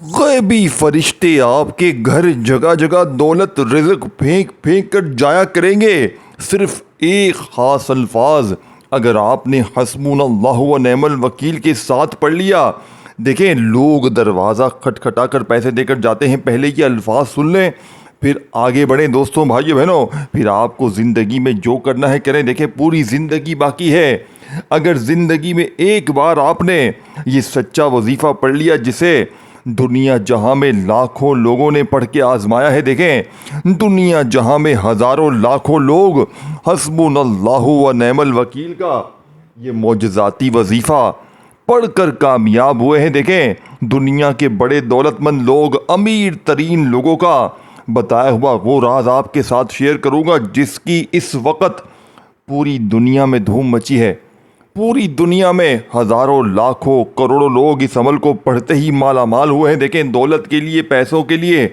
غیبی فرشتے آپ کے گھر جگہ جگہ دولت رزق پھینک پھینک کر جایا کریں گے، صرف ایک خاص الفاظ اگر آپ نے حسبنا اللہ و نعم الوکیل کے ساتھ پڑھ لیا۔ دیکھیں، لوگ دروازہ کھٹکھٹا کر پیسے دے کر جاتے ہیں، پہلے یہ الفاظ سن لیں پھر آگے بڑھیں۔ دوستوں، بھائیو بہنوں، پھر آپ کو زندگی میں جو کرنا ہے کریں۔ دیکھیں، پوری زندگی باقی ہے، اگر زندگی میں ایک بار آپ نے یہ سچا وظیفہ پڑھ لیا جسے دنیا جہاں میں لاکھوں لوگوں نے پڑھ کے آزمایا ہے، دیکھیں دنیا جہاں میں ہزاروں لاکھوں لوگ حسبنا اللہ و نعم الوکیل کا یہ معجزاتی وظیفہ پڑھ کر کامیاب ہوئے ہیں۔ دیکھیں دنیا کے بڑے دولت مند لوگ، امیر ترین لوگوں کا بتایا ہوا وہ راز آپ کے ساتھ شیئر کروں گا جس کی اس وقت پوری دنیا میں دھوم مچی ہے۔ پوری دنیا میں ہزاروں لاکھوں کروڑوں لوگ اس عمل کو پڑھتے ہی مالا مال ہوئے ہیں۔ دیکھیں، دولت کے لیے، پیسوں کے لیے،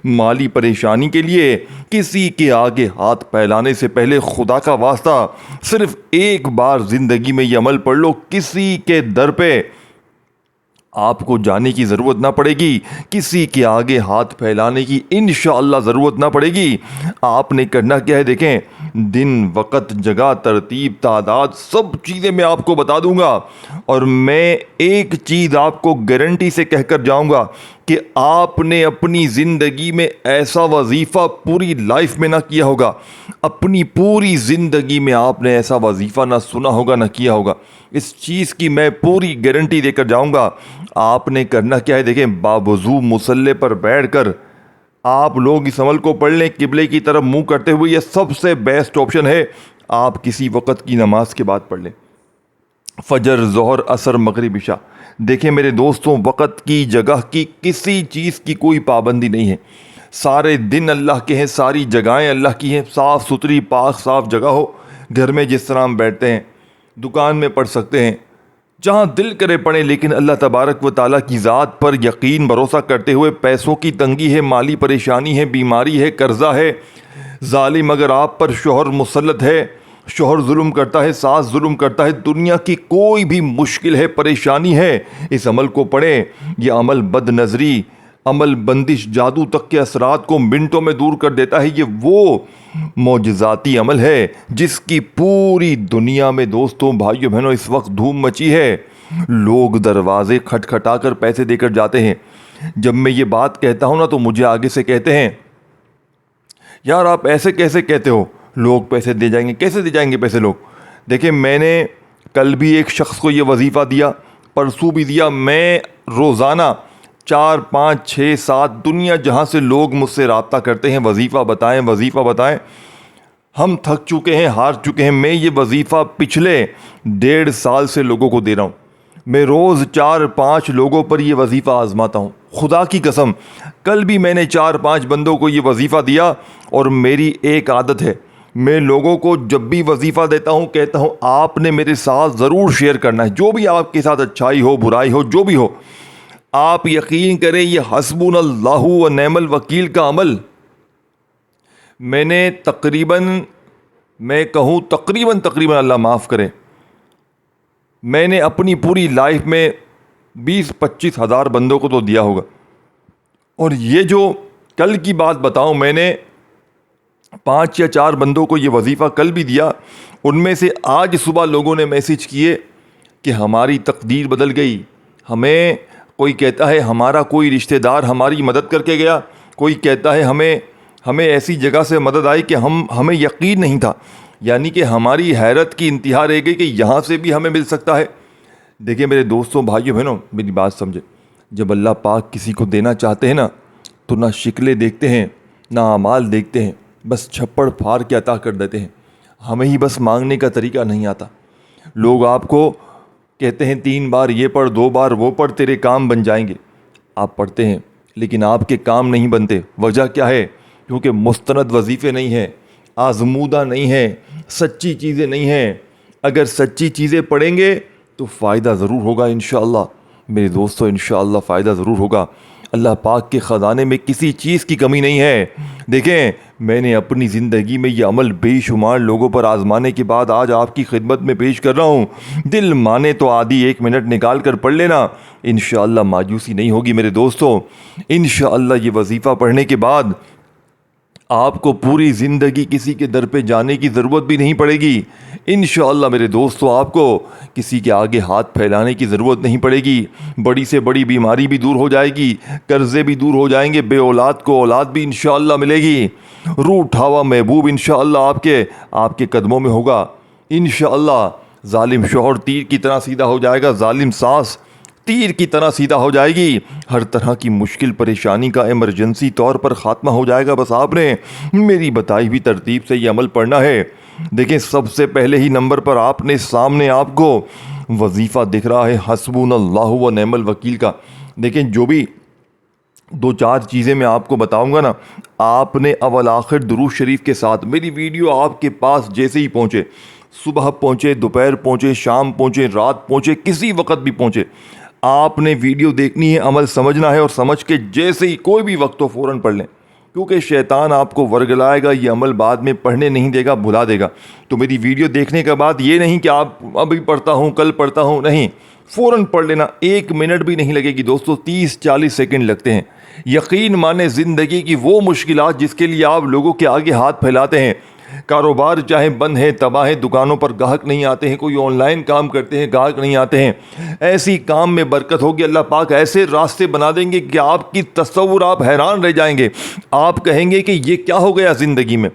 مالی پریشانی کے لیے کسی کے آگے ہاتھ پھیلانے سے پہلے خدا کا واسطہ صرف ایک بار زندگی میں یہ عمل پڑھ لو، کسی کے در پہ آپ کو جانے کی ضرورت نہ پڑے گی، کسی کے آگے ہاتھ پھیلانے کی انشاءاللہ ضرورت نہ پڑے گی۔ آپ نے کرنا کیا ہے، دیکھیں دن، وقت، جگہ، ترتیب، تعداد، سب چیزیں میں آپ کو بتا دوں گا، اور میں ایک چیز آپ کو گارنٹی سے کہہ کر جاؤں گا کہ آپ نے اپنی زندگی میں ایسا وظیفہ پوری لائف میں نہ کیا ہوگا، اپنی پوری زندگی میں آپ نے ایسا وظیفہ نہ سنا ہوگا نہ کیا ہوگا۔ اس چیز کی میں پوری گارنٹی دے کر جاؤں گا۔ آپ نے کرنا کیا ہے، دیکھیں باوضو مصلی پر بیٹھ کر آپ لوگ اس عمل کو پڑھ لیں، قبلے کی طرف منہ کرتے ہوئے۔ یہ سب سے بیسٹ آپشن ہے، آپ کسی وقت کی نماز کے بعد پڑھ لیں، فجر، ظہر، عصر، مغرب، عشاء۔ دیکھیں میرے دوستوں، وقت کی، جگہ کی، کسی چیز کی کوئی پابندی نہیں ہے۔ سارے دن اللہ کے ہیں، ساری جگہیں اللہ کی ہیں، صاف ستھری پاک صاف جگہ ہو، گھر میں جس طرح ہم بیٹھتے ہیں، دکان میں پڑھ سکتے ہیں، جہاں دل کرے پڑھیں، لیکن اللہ تبارک و تعالیٰ کی ذات پر یقین بھروسہ کرتے ہوئے۔ پیسوں کی تنگی ہے، مالی پریشانی ہے، بیماری ہے، قرضہ ہے، ظالم اگر آپ پر شوہر مسلط ہے، شوہر ظلم کرتا ہے، ساس ظلم کرتا ہے، دنیا کی کوئی بھی مشکل ہے، پریشانی ہے، اس عمل کو پڑھیں۔ یہ عمل بد نظری، عمل بندش، جادو تک کے اثرات کو منٹوں میں دور کر دیتا ہے۔ یہ وہ معجزاتی عمل ہے جس کی پوری دنیا میں دوستوں، بھائیوں، بہنوں اس وقت دھوم مچی ہے۔ لوگ دروازے کھٹکھٹا کر پیسے دے کر جاتے ہیں۔ جب میں یہ بات کہتا ہوں نا تو مجھے آگے سے کہتے ہیں، یار آپ ایسے کیسے کہتے ہو، لوگ پیسے دے جائیں گے؟ کیسے دے جائیں گے پیسے لوگ؟ دیکھیں میں نے کل بھی ایک شخص کو یہ وظیفہ دیا، پرسوں بھی دیا۔ میں روزانہ 4، 5، 6، 7 دنیا جہاں سے لوگ مجھ سے رابطہ کرتے ہیں، وظیفہ بتائیں وظیفہ بتائیں۔ ہم تھک چکے ہیں، ہار چکے ہیں۔ میں یہ وظیفہ پچھلے 1.5 سال سے لوگوں کو دے رہا ہوں۔ میں روز 4، 5 لوگوں پر یہ وظیفہ آزماتا ہوں، خدا کی قسم۔ کل بھی میں نے 4، 5 بندوں کو یہ وظیفہ دیا، اور میری ایک عادت ہے، میں لوگوں کو جب بھی وظیفہ دیتا ہوں کہتا ہوں آپ نے میرے ساتھ ضرور شیئر کرنا ہے، جو بھی آپ کے ساتھ اچھائی ہو، برائی ہو، جو بھی ہو۔ آپ یقین کریں یہ حسبنا اللہ و نعم الوکیل کا عمل میں نے تقریباً اللہ معاف کرے، میں نے اپنی پوری لائف میں 20-25 ہزار بندوں کو تو دیا ہوگا۔ اور یہ جو کل کی بات بتاؤں، میں نے 5 یا 4 بندوں کو یہ وظیفہ کل بھی دیا، ان میں سے آج صبح لوگوں نے میسج کیے کہ ہماری تقدیر بدل گئی۔ ہمیں کوئی کہتا ہے ہمارا کوئی رشتہ دار ہماری مدد کر کے گیا، کوئی کہتا ہے ہمیں ایسی جگہ سے مدد آئی کہ ہمیں یقین نہیں تھا، یعنی کہ ہماری حیرت کی انتہا رہ گئی کہ یہاں سے بھی ہمیں مل سکتا ہے۔ دیکھیں میرے دوستوں، بھائیوں، بہنوں، میری بات سمجھے، جب اللہ پاک کسی کو دینا چاہتے ہیں نا تو نہ شکلیں دیکھتے ہیں نہ اعمال دیکھتے ہیں، بس چھپڑ پھاڑ کے عطا کر دیتے ہیں۔ ہمیں ہی بس مانگنے کا طریقہ نہیں آتا۔ لوگ آپ کو کہتے ہیں 3 بار یہ پڑھ، 2 بار وہ پڑھ، تیرے کام بن جائیں گے۔ آپ پڑھتے ہیں لیکن آپ کے کام نہیں بنتے۔ وجہ کیا ہے؟ کیونکہ مستند وظیفے نہیں ہیں، آزمودہ نہیں ہیں، سچی چیزیں نہیں ہیں۔ اگر سچی چیزیں پڑھیں گے تو فائدہ ضرور ہوگا انشاءاللہ۔ میرے دوستو انشاءاللہ فائدہ ضرور ہوگا۔ اللہ پاک کے خزانے میں کسی چیز کی کمی نہیں ہے۔ دیکھیں، میں نے اپنی زندگی میں یہ عمل بے شمار لوگوں پر آزمانے کے بعد آج آپ کی خدمت میں پیش کر رہا ہوں۔ دل مانے تو آدھی 1 منٹ نکال کر پڑھ لینا، انشاءاللہ مایوسی نہیں ہوگی میرے دوستوں۔ انشاءاللہ یہ وظیفہ پڑھنے کے بعد آپ کو پوری زندگی کسی کے در پہ جانے کی ضرورت بھی نہیں پڑے گی۔ انشاءاللہ میرے دوستو، آپ کو کسی کے آگے ہاتھ پھیلانے کی ضرورت نہیں پڑے گی۔ بڑی سے بڑی بیماری بھی دور ہو جائے گی، قرضے بھی دور ہو جائیں گے، بے اولاد کو اولاد بھی انشاءاللہ ملے گی۔ روٹھا ہوا محبوب انشاءاللہ آپ کے قدموں میں ہوگا۔ انشاءاللہ ظالم شوہر تیر کی طرح سیدھا ہو جائے گا، ظالم ساس تیر کی طرح سیدھا ہو جائے گی۔ ہر طرح کی مشکل پریشانی کا ایمرجنسی طور پر خاتمہ ہو جائے گا۔ بس آپ نے میری بتائی ہوئی ترتیب سے یہ عمل پڑھنا ہے۔ دیکھیں، سب سے پہلے ہی نمبر پر آپ نے سامنے آپ کو وظیفہ دکھ رہا ہے حسبنا اللہ و نعم الوکیل کا۔ دیکھیں، جو بھی 2-4 چیزیں میں آپ کو بتاؤں گا نا، آپ نے اول آخر درود شریف کے ساتھ میری ویڈیو آپ کے پاس جیسے ہی پہنچے، صبح پہنچے، دوپہر پہنچے، شام پہنچے، رات پہنچے، کسی وقت بھی پہنچے، آپ نے ویڈیو دیکھنی ہے، عمل سمجھنا ہے، اور سمجھ کے جیسے ہی کوئی بھی وقت ہو فوراً پڑھ لیں، کیونکہ شیطان آپ کو ورگلائے گا، یہ عمل بعد میں پڑھنے نہیں دے گا، بھلا دے گا۔ تو میری ویڈیو دیکھنے کے بعد یہ نہیں کہ آپ ابھی پڑھتا ہوں کل پڑھتا ہوں، نہیں، فوراً پڑھ لینا۔ 1 منٹ بھی نہیں لگے گی دوستو، 30-40 سیکنڈ لگتے ہیں۔ یقین مانے زندگی کی وہ مشکلات جس کے لیے آپ لوگوں کے آگے ہاتھ پھیلاتے ہیں، کاروبار چاہے بند ہے، تباہ ہے، دکانوں پر گاہک نہیں آتے ہیں، کوئی آن لائن کام کرتے ہیں گاہک نہیں آتے ہیں، ایسی کام میں برکت ہوگی، اللہ پاک ایسے راستے بنا دیں گے کہ آپ کی تصور آپ حیران رہ جائیں گے۔ آپ کہیں گے کہ یہ کیا ہو گیا زندگی میں،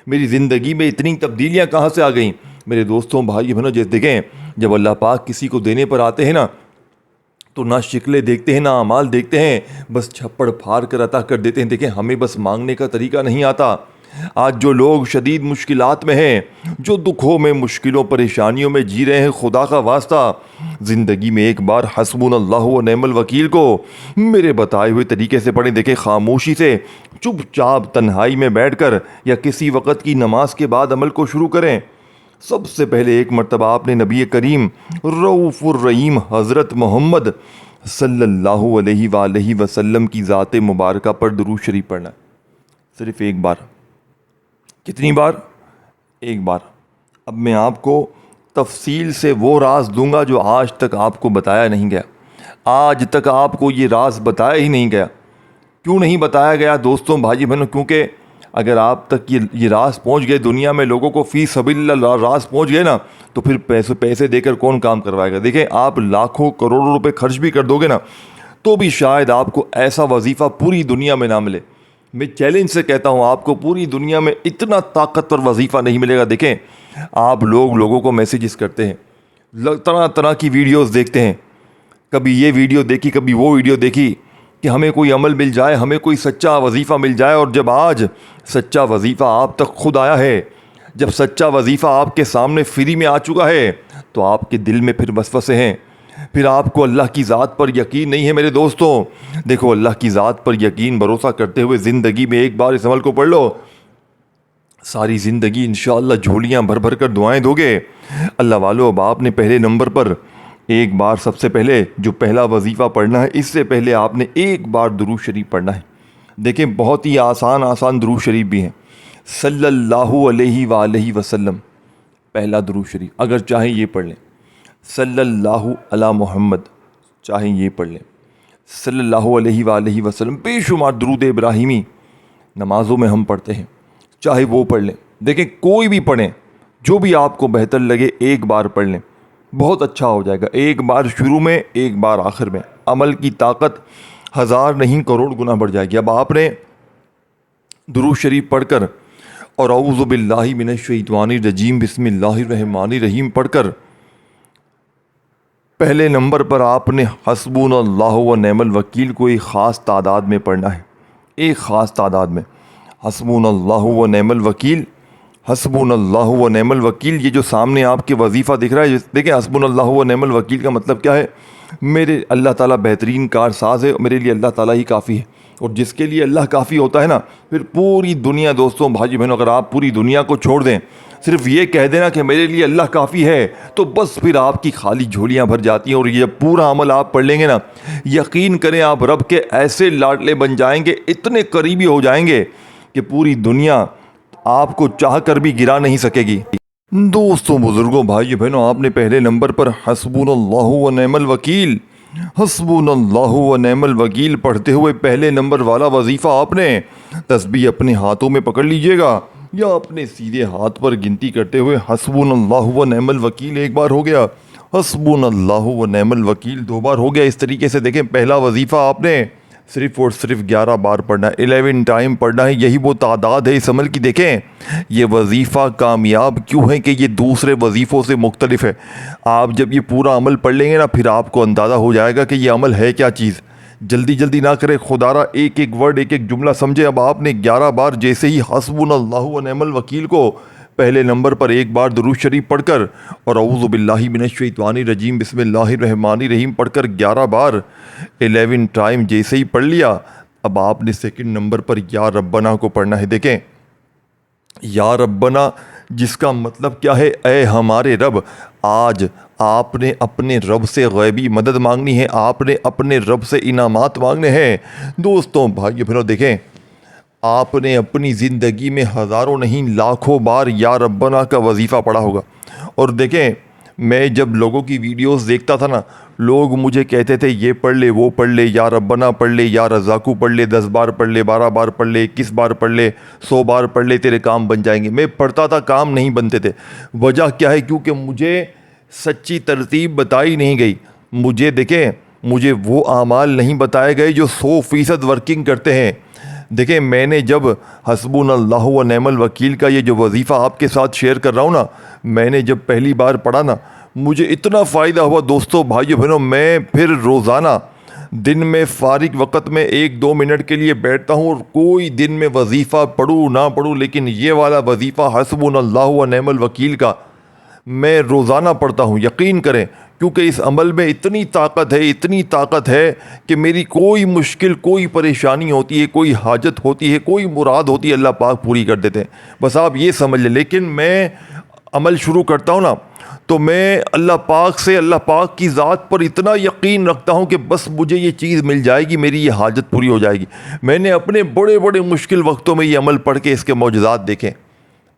میری زندگی میں اتنی تبدیلیاں کہاں سے آ گئیں۔ میرے دوستوں، بھائی بہنوں، جیسے دیکھیں، جب اللہ پاک کسی کو دینے پر آتے ہیں نا، تو نہ شکلیں دیکھتے ہیں نہ اعمال دیکھتے ہیں، بس چھپڑ پھاڑ کر عطا کر دیتے ہیں۔ دیکھیں، ہمیں بس مانگنے کا طریقہ نہیں آتا۔ آج جو لوگ شدید مشکلات میں ہیں، جو دکھوں میں، مشکلوں، پریشانیوں میں جی رہے ہیں، خدا کا واسطہ زندگی میں ایک بار حسبنا اللہ و نعم الوکیل کو میرے بتائے ہوئے طریقے سے پڑھیں۔ دیکھیں، خاموشی سے چپ چاپ تنہائی میں بیٹھ کر یا کسی وقت کی نماز کے بعد عمل کو شروع کریں۔ سب سے پہلے ایک مرتبہ آپ نے نبی کریم رؤوف الرحیم حضرت محمد صلی اللہ علیہ وآلہ وسلم کی ذات مبارکہ پر درود شریف پڑھنا ہے، صرف ایک بار۔ کتنی بار؟ ایک بار۔ اب میں آپ کو تفصیل سے وہ راز دوں گا جو آج تک آپ کو بتایا نہیں گیا۔ آج تک آپ کو یہ راز بتایا ہی نہیں گیا۔ کیوں نہیں بتایا گیا دوستوں، بھائی بہنوں؟ کیونکہ اگر آپ تک یہ راز پہنچ گئے، دنیا میں لوگوں کو فی سبیل اللہ راز پہنچ گئے نا، تو پھر پیسے دے کر کون کام کروائے گا؟ دیکھیں، آپ لاکھوں کروڑوں روپے خرچ بھی کر دو گے نا، تو بھی شاید آپ کو ایسا وظیفہ پوری دنیا میں نہ ملے۔ میں چیلنج سے کہتا ہوں، آپ کو پوری دنیا میں اتنا طاقتور وظیفہ نہیں ملے گا۔ دیکھیں، آپ لوگوں کو میسیجز کرتے ہیں، طرح طرح کی ویڈیوز دیکھتے ہیں، کبھی یہ ویڈیو دیکھی، کبھی وہ ویڈیو دیکھی کہ ہمیں کوئی عمل مل جائے، ہمیں کوئی سچا وظیفہ مل جائے۔ اور جب آج سچا وظیفہ آپ تک خود آیا ہے، جب سچا وظیفہ آپ کے سامنے فری میں آ چکا ہے، تو آپ کے دل میں پھر وسوسے ہیں، پھر آپ کو اللہ کی ذات پر یقین نہیں ہے۔ میرے دوستوں، دیکھو، اللہ کی ذات پر یقین بھروسہ کرتے ہوئے زندگی میں ایک بار اس عمل کو پڑھ لو، ساری زندگی انشاءاللہ جھولیاں بھر بھر کر دعائیں دو گے۔ اللہ والو، اب آپ نے پہلے نمبر پر ایک بار، سب سے پہلے جو پہلا وظیفہ پڑھنا ہے، اس سے پہلے آپ نے ایک بار درود شریف پڑھنا ہے۔ دیکھیں، بہت ہی آسان درود شریف بھی ہیں۔ صلی اللہ علیہ وآلہ وسلم، پہلا درود شریف، اگر چاہیں یہ پڑھ لیں۔ صلی اللہ علی محمد، چاہیں یہ پڑھ لیں۔ صلی اللہ علیہ وآلہ وسلم، بے شمار درود ابراہیمی نمازوں میں ہم پڑھتے ہیں، چاہے وہ پڑھ لیں۔ دیکھیں، کوئی بھی پڑھیں، جو بھی آپ کو بہتر لگے، ایک بار پڑھ لیں، بہت اچھا ہو جائے گا۔ ایک بار شروع میں، ایک بار آخر میں، عمل کی طاقت 1000 نہیں کروڑ گنا بڑھ جائے گی۔ اب آپ نے درود شریف پڑھ کر اور اعوذ باللہ من الشیطان الرجیم بسم اللہ الرحمن الرحیم پڑھ کر پہلے نمبر پر آپ نے حسبنا اللہ و نعم الوکیل کو ایک خاص تعداد میں پڑھنا ہے، ایک خاص تعداد میں۔ حسبنا اللہ و نعم الوکیل، حسبنا اللہ و نعم الوکیل، یہ جو سامنے آپ کے وظیفہ دکھ رہا ہے، دیکھیں، حسبنا اللہ و نعم الوکیل کا مطلب کیا ہے؟ میرے اللہ تعالیٰ بہترین کار ساز ہے، میرے لیے اللہ تعالیٰ ہی کافی ہے۔ اور جس کے لیے اللہ کافی ہوتا ہے نا، پھر پوری دنیا، دوستوں، بھائی بہنوں، اگر آپ پوری دنیا کو چھوڑ دیں صرف یہ کہہ دینا کہ میرے لیے اللہ کافی ہے تو بس پھر آپ کی خالی جھولیاں بھر جاتی ہیں. اور یہ پورا عمل آپ پڑھ لیں گے نا, یقین کریں آپ رب کے ایسے لاڈلے بن جائیں گے, اتنے قریبی ہو جائیں گے کہ پوری دنیا آپ کو چاہ کر بھی گرا نہیں سکے گی. دوستوں, بزرگوں, بھائیو بہنوں, آپ نے پہلے نمبر پر حسبنا اللہ و نعم الوکیل, حسبنا اللہ و نعم الوکیل پڑھتے ہوئے پہلے نمبر والا وظیفہ آپ نے تسبیح اپنے ہاتھوں میں پکڑ لیجئے گا یا اپنے سیدھے ہاتھ پر گنتی کرتے ہوئے حسبنا اللہ و نعم الوکیل ایک بار ہو گیا, حسبنا اللہ و نعم الوکیل دو بار ہو گیا. اس طریقے سے دیکھیں, پہلا وظیفہ آپ نے صرف اور صرف 11 بار پڑھنا ہے, 11 ٹائم پڑھنا ہے. یہی وہ تعداد ہے اس عمل کی. دیکھیں یہ وظیفہ کامیاب کیوں ہے کہ یہ دوسرے وظیفوں سے مختلف ہے. آپ جب یہ پورا عمل پڑھ لیں گے نا, پھر آپ کو اندازہ ہو جائے گا کہ یہ عمل ہے کیا چیز. جلدی جلدی نہ کرے, خدا را ایک ایک ورڈ, ایک ایک جملہ سمجھے. اب آپ نے 11 بار جیسے ہی حسبنا اللہ و نعم الوکیل کو پہلے نمبر پر ایک بار درود شریف پڑھ کر اور اعوذ باللہ من الشیطان الرجیم بسم اللہ الرحمن الرحیم پڑھ کر 11 بار 11 ٹائم جیسے ہی پڑھ لیا, اب آپ نے سیکنڈ نمبر پر یا ربنا کو پڑھنا ہے. دیکھیں یا ربنا جس کا مطلب کیا ہے, اے ہمارے رب. آج آپ نے اپنے رب سے غیبی مدد مانگنی ہے, آپ نے اپنے رب سے انعامات مانگنے ہیں. دوستوں, بھائیو بہنوں, دیکھیں آپ نے اپنی زندگی میں ہزاروں نہیں لاکھوں بار یا ربنا کا وظیفہ پڑھا ہوگا. اور دیکھیں میں جب لوگوں کی ویڈیوز دیکھتا تھا نا, لوگ مجھے کہتے تھے یہ پڑھ لے, وہ پڑھ لے, یا ربنا پڑھ لے, یا رزاقو پڑھ لے, 10 بار پڑھ لے, 12 بار پڑھ لے, 21 بار پڑھ لے, 100 بار پڑھ لے, تیرے کام بن جائیں گے. میں پڑھتا تھا, کام نہیں بنتے تھے. وجہ کیا ہے؟ کیونکہ مجھے سچی ترتیب بتائی نہیں گئی. مجھے دیکھیں مجھے وہ اعمال نہیں بتائے گئے جو 100% ورکنگ کرتے ہیں. دیکھیں میں نے جب حسبنا اللہ و نعم الوکیل کا یہ جو وظیفہ آپ کے ساتھ شیئر کر رہا ہوں نا, میں نے جب پہلی بار پڑھا نا, مجھے اتنا فائدہ ہوا دوستوں, بھائیو بہنوں. میں پھر روزانہ دن میں فارغ وقت میں 1-2 منٹ کے لیے بیٹھتا ہوں, اور کوئی دن میں وظیفہ پڑھوں نہ پڑھوں, لیکن یہ والا وظیفہ حسبنا اللہ و نعم الوکیل کا میں روزانہ پڑھتا ہوں. یقین کریں, کیونکہ اس عمل میں اتنی طاقت ہے, اتنی طاقت ہے کہ میری کوئی مشکل, کوئی پریشانی ہوتی ہے, کوئی حاجت ہوتی ہے, کوئی مراد ہوتی ہے, اللہ پاک پوری کر دیتے ہیں. بس آپ یہ سمجھ لیں. لیکن میں عمل شروع کرتا ہوں نا, تو میں اللہ پاک سے, اللہ پاک کی ذات پر اتنا یقین رکھتا ہوں کہ بس مجھے یہ چیز مل جائے گی, میری یہ حاجت پوری ہو جائے گی. میں نے اپنے بڑے بڑے مشکل وقتوں میں یہ عمل پڑھ کے اس کے معجزات دیکھیں.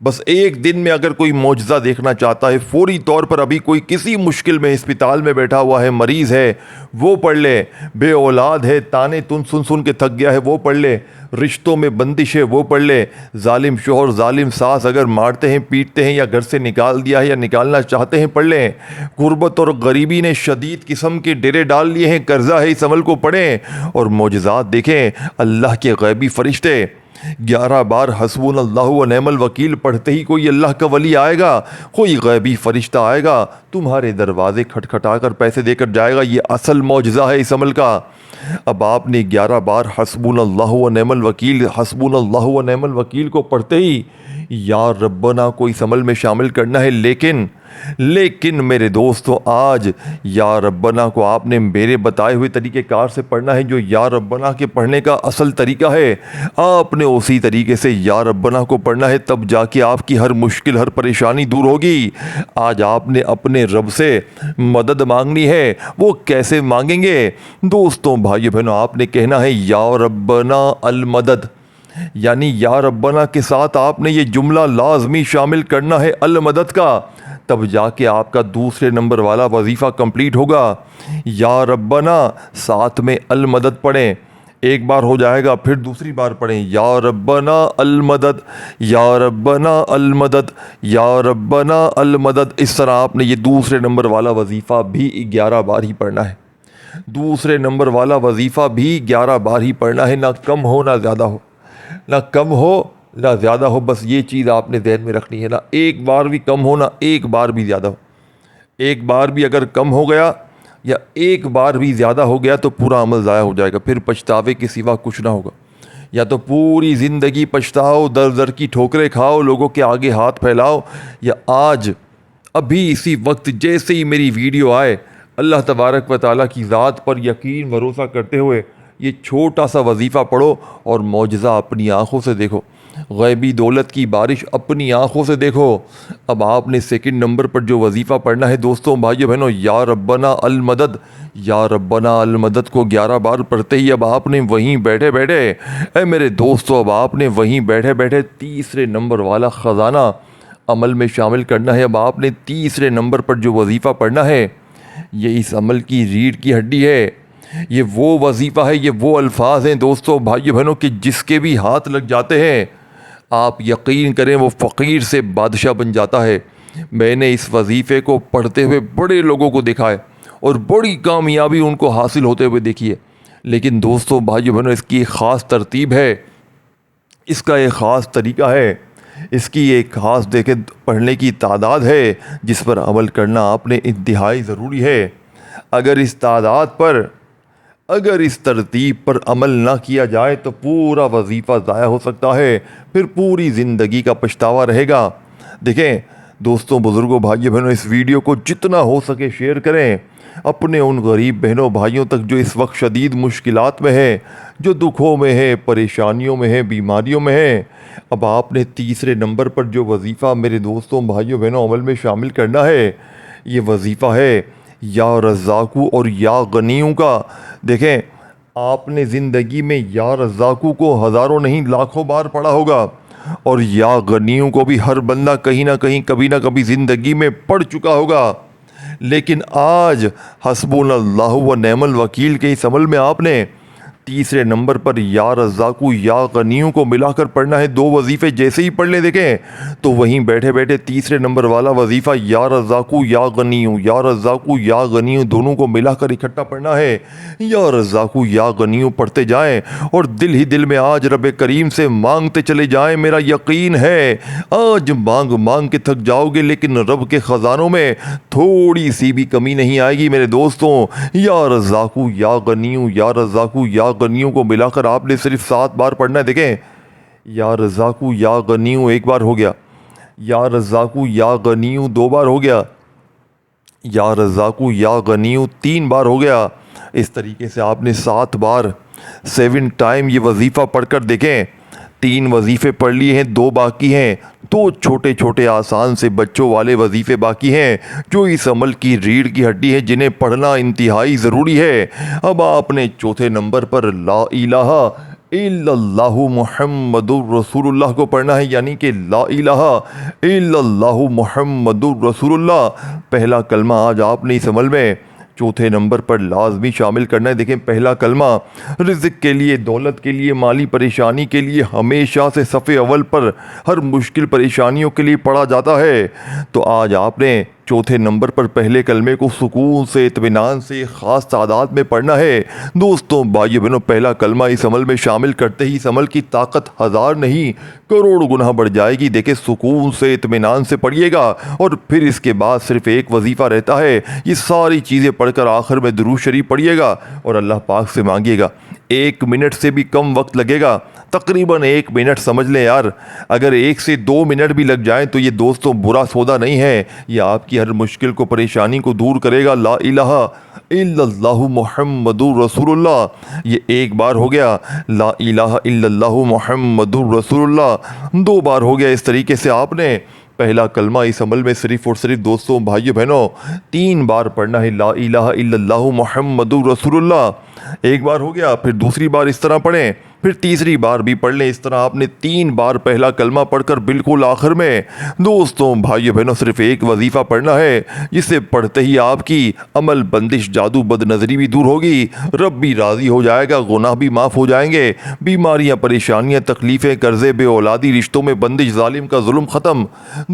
بس ایک دن میں اگر کوئی معجزہ دیکھنا چاہتا ہے, فوری طور پر ابھی کوئی کسی مشکل میں ہسپتال میں بیٹھا ہوا ہے, مریض ہے, وہ پڑھ لے. بے اولاد ہے, تانے تن سن سن کے تھک گیا ہے, وہ پڑھ لے. رشتوں میں بندش ہے, وہ پڑھ لے. ظالم شوہر, ظالم ساس اگر مارتے ہیں, پیٹتے ہیں, یا گھر سے نکال دیا ہے یا نکالنا چاہتے ہیں, پڑھ لیں. غربت اور غریبی نے شدید قسم کے ڈیرے ڈال لیے ہیں, قرضہ ہے, اس عمل کو پڑھیں اور معجزات دیکھیں. اللہ کے غیبی فرشتے 11 بار حسبنا اللہ و نعم الوکیل پڑھتے ہی کوئی اللہ کا ولی آئے گا, کوئی غیبی فرشتہ آئے گا, تمہارے دروازے کھٹکھٹا کر پیسے دے کر جائے گا. یہ اصل معجزہ ہے اس عمل کا. اب آپ نے 11 بار حسبنا اللہ و نعم الوکیل, حسبنا اللہ و نعم الوکیل کو پڑھتے ہی یا ربنا کو اس عمل میں شامل کرنا ہے. لیکن میرے دوستو, آج یا ربنا کو آپ نے میرے بتائے ہوئے طریقہ کار سے پڑھنا ہے, جو یا ربنا کے پڑھنے کا اصل طریقہ ہے. آپ نے اسی طریقے سے یا ربنا کو پڑھنا ہے, تب جا کے آپ کی ہر مشکل, ہر پریشانی دور ہوگی. آج آپ نے اپنے رب سے مدد مانگنی ہے. وہ کیسے مانگیں گے دوستوں, بھائیو بہنوں؟ آپ نے کہنا ہے یا ربنا المدد, یعنی یا ربنا کے ساتھ آپ نے یہ جملہ لازمی شامل کرنا ہے المدد کا, تب جا کے آپ کا دوسرے نمبر والا وظیفہ کمپلیٹ ہوگا. یا ربنا ساتھ میں المدد پڑھیں, ایک بار ہو جائے گا, پھر دوسری بار پڑھیں یا ربنا المدد, یا ربنا المدد, یا ربنا المدد. اس طرح آپ نے یہ دوسرے نمبر والا وظیفہ بھی 11 بار ہی پڑھنا ہے. دوسرے نمبر والا وظیفہ بھی 11 بار ہی پڑھنا ہے, نہ کم ہو نہ زیادہ ہو, نہ کم ہو نہ زیادہ ہو. بس یہ چیز آپ نے ذہن میں رکھنی ہے, نہ ایک بار بھی کم ہو نہ ایک بار بھی زیادہ ہو. ایک بار بھی اگر کم ہو گیا یا ایک بار بھی زیادہ ہو گیا تو پورا عمل ضائع ہو جائے گا, پھر پچھتاوے کے سوا کچھ نہ ہوگا. یا تو پوری زندگی پچھتاؤ, در در کی ٹھوکریں کھاؤ, لوگوں کے آگے ہاتھ پھیلاؤ, یا آج ابھی اسی وقت جیسے ہی میری ویڈیو آئے, اللہ تبارک و تعالیٰ کی ذات پر یقین بھروسہ کرتے ہوئے یہ چھوٹا سا وظیفہ پڑھو اور معجزہ اپنی آنکھوں سے دیکھو، غیبی دولت کی بارش اپنی آنکھوں سے دیکھو۔ اب آپ نے سیکنڈ نمبر پر جو وظیفہ پڑھنا ہے دوستوں بھائیو بہنوں، یا ربنا المدد، یا ربنا المدد کو 11 بار پڑھتے ہی اب آپ نے وہیں بیٹھے بیٹھے، اے میرے دوستو، اب آپ نے وہیں بیٹھے بیٹھے تیسرے نمبر والا خزانہ عمل میں شامل کرنا ہے۔ اب آپ نے تیسرے نمبر پر جو وظیفہ پڑھنا ہے، یہ اس عمل کی ریڑھ کی ہڈی ہے، یہ وہ وظیفہ ہے، یہ وہ الفاظ ہیں دوستو بھائیو بہنوں کہ جس کے بھی ہاتھ لگ جاتے ہیں آپ یقین کریں وہ فقیر سے بادشاہ بن جاتا ہے۔ میں نے اس وظیفے کو پڑھتے ہوئے بڑے لوگوں کو دیکھا ہے اور بڑی کامیابی ان کو حاصل ہوتے ہوئے دیکھی ہے، لیکن دوستو بھائیو بہنوں اس کی ایک خاص ترتیب ہے، اس کا ایک خاص طریقہ ہے، اس کی ایک خاص دیکھیں پڑھنے کی تعداد ہے جس پر عمل کرنا آپ نے انتہائی ضروری ہے۔ اگر اس تعداد پر، اگر اس ترتیب پر عمل نہ کیا جائے تو پورا وظیفہ ضائع ہو سکتا ہے، پھر پوری زندگی کا پچھتاوا رہے گا۔ دیکھیں دوستوں، بزرگوں، بھائیوں بہنوں، اس ویڈیو کو جتنا ہو سکے شیئر کریں اپنے ان غریب بہنوں بھائیوں تک جو اس وقت شدید مشکلات میں ہیں، جو دکھوں میں ہیں، پریشانیوں میں ہیں، بیماریوں میں ہیں۔ اب آپ نے تیسرے نمبر پر جو وظیفہ میرے دوستوں بھائیوں بہنوں عمل میں شامل کرنا ہے، یہ وظیفہ ہے یا رزاقو اور یا غنیوں کا۔ دیکھیں آپ نے زندگی میں یا رزاقو کو ہزاروں نہیں لاکھوں بار پڑھا ہوگا، اور یا غنیوں کو بھی ہر بندہ کہیں نہ کہیں کبھی نہ کبھی زندگی میں پڑھ چکا ہوگا، لیکن آج حسبنا اللہ و نعم الوکیل کے اس عمل میں آپ نے تیسرے نمبر پر یا رزاقو یا غنیوں کو ملا کر پڑھنا ہے۔ دو وظیفے جیسے ہی پڑھ لیں دیکھیں تو وہیں بیٹھے بیٹھے تیسرے نمبر والا وظیفہ یا رزاقو یا غنیوں، یا رزاقو یا غنیوں دونوں کو ملا کر اکٹھا پڑھنا ہے۔ یا رزاقو یا غنیوں پڑھتے جائیں اور دل ہی دل میں آج رب کریم سے مانگتے چلے جائیں۔ میرا یقین ہے آج مانگ مانگ کے تھک جاؤ گے لیکن رب کے خزانوں میں تھوڑی سی بھی کمی نہیں آئے گی میرے دوستوں۔ یا رزاقو یا غنیوں، یا رزاقو یا غنیوں کو ملا کر آپ نے صرف 7 بار پڑھنا ہے۔ دیکھیں یا رزاقو یا غنیوں ایک بار ہو گیا، یا رزاقو یا غنیوں 2 بار ہو گیا، یا رزاقو یا غنیوں 3 بار ہو گیا۔ اس طریقے سے آپ نے 7 بار 7 ٹائم یہ وظیفہ پڑھ کر دیکھیں۔ 3 وظیفے پڑھ لیے ہیں، 2 باقی ہیں، 2 چھوٹے چھوٹے آسان سے بچوں والے وظیفے باقی ہیں جو اس عمل کی ریڑھ کی ہڈی ہے، جنہیں پڑھنا انتہائی ضروری ہے۔ اب آپ نے چوتھے نمبر پر لا الہ الا اللہ محمد الرسول اللہ کو پڑھنا ہے، یعنی کہ لا الہ الا اللہ محمد الرسول اللہ پہلا کلمہ آج آپ نے اس عمل میں چوتھے نمبر پر لازمی شامل کرنا ہے۔ دیکھیں پہلا کلمہ رزق کے لیے، دولت کے لیے، مالی پریشانی کے لیے ہمیشہ سے صف اول پر ہر مشکل پریشانیوں کے لیے پڑھا جاتا ہے، تو آج آپ نے چوتھے نمبر پر پہلے کلمے کو سکون سے، اطمینان سے، خاص تعداد میں پڑھنا ہے۔ دوستوں بھائیو بہنوں، پہلا کلمہ اس عمل میں شامل کرتے ہی اس عمل کی طاقت 1000 نہیں کروڑ گنا بڑھ جائے گی۔ دیکھیں سکون سے، اطمینان سے پڑھیے گا، اور پھر اس کے بعد صرف ایک وظیفہ رہتا ہے۔ یہ ساری چیزیں پڑھ کر آخر میں درود شریف پڑھیے گا اور اللہ پاک سے مانگیے گا۔ 1 منٹ سے بھی کم وقت لگے گا، تقریباً 1 منٹ سمجھ لیں یار، اگر 1 سے 2 منٹ بھی لگ جائیں تو یہ دوستوں برا سودا نہیں ہے، یہ آپ کی ہر مشکل کو، پریشانی کو دور کرے گا۔ لا الہ الا اللہ محمد الرسول اللہ، یہ 1 بار ہو گیا۔ لا الہ الا اللہ محمد الرسول اللہ 2 بار ہو گیا۔ اس طریقے سے آپ نے پہلا کلمہ اس عمل میں صرف اور صرف دوستوں بھائیو بہنوں 3 بار پڑھنا ہے۔ لا الہ الا اللہ محمد الرسول اللہ 1 بار ہو گیا، پھر دوسری بار اس طرح پڑھیں، پھر تیسری بار بھی پڑھ لیں۔ اس طرح آپ نے 3 بار پہلا کلمہ پڑھ کر بالکل آخر میں دوستوں بھائیو بہنوں صرف ایک وظیفہ پڑھنا ہے، جسے پڑھتے ہی آپ کی عمل، بندش، جادو، بد نظری بھی دور ہوگی، رب بھی راضی ہو جائے گا، گناہ بھی معاف ہو جائیں گے، بیماریاں، پریشانیاں، تکلیفیں، قرضے، بے اولادی، رشتوں میں بندش، ظالم کا ظلم ختم،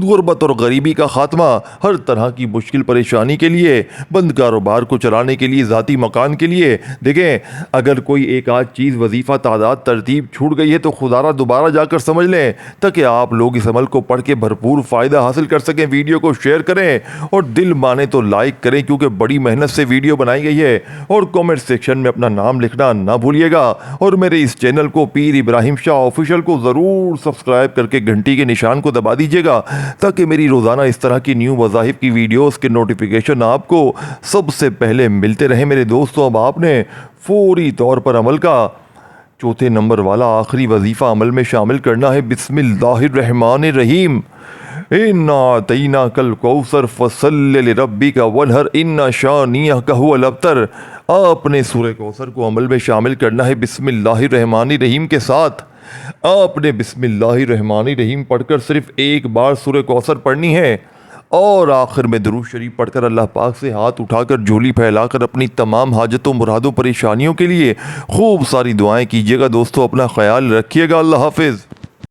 غربت اور غریبی کا خاتمہ، ہر طرح کی مشکل پریشانی کے لیے، بند کاروبار کو چلانے کے لیے، ذاتی مکان کے لیے۔ دیکھیں اگر کوئی ایک آدھ چیز وظیفہ تعداد بعد ترتیب چھوٹ گئی ہے تو خدارہ دوبارہ جا کر سمجھ لیں تاکہ آپ لوگ اس عمل کو پڑھ کے بھرپور فائدہ حاصل کر سکیں۔ ویڈیو کو شیئر کریں اور دل مانے تو لائک کریں کیونکہ بڑی محنت سے ویڈیو بنائی گئی ہے، اور کامنٹ سیکشن میں اپنا نام لکھنا نہ بھولیے گا، اور میرے اس چینل کو پیر ابراہیم شاہ آفیشیل کو ضرور سبسکرائب کر کے گھنٹی کے نشان کو دبا دیجیے گا تاکہ میری روزانہ اس طرح کی نیو وظائف کی ویڈیوز کے نوٹیفیکیشن آپ کو سب سے پہلے ملتے رہیں۔ میرے دوستوں، اب آپ نے فوری طور پر عمل کا چوتھے نمبر والا آخری وظیفہ عمل میں شامل کرنا ہے۔ بسم اللہ الرحمن الرحیم۔ اِنَّا أَعْطَيْنَاكَ الْكَوْثَرَ فَصَلِّ لِرَبِّكَ وَانْحَرْ إِنَّ شَانِئَكَ هُوَ الْأَبْتَرُ۔ آپ نے سورہ کوثر کو عمل میں شامل کرنا ہے بسم اللہ الرحمن الرحیم کے ساتھ۔ آپ نے بسم اللہ الرحمن الرحیم پڑھ کر صرف ایک بار سورہ کوثر پڑھنی ہے، اور آخر میں درود شریف پڑھ کر اللہ پاک سے ہاتھ اٹھا کر جھولی پھیلا کر اپنی تمام حاجتوں، مرادوں، پریشانیوں کے لیے خوب ساری دعائیں کیجیے گا۔ دوستو، اپنا خیال رکھیے گا۔ اللہ حافظ۔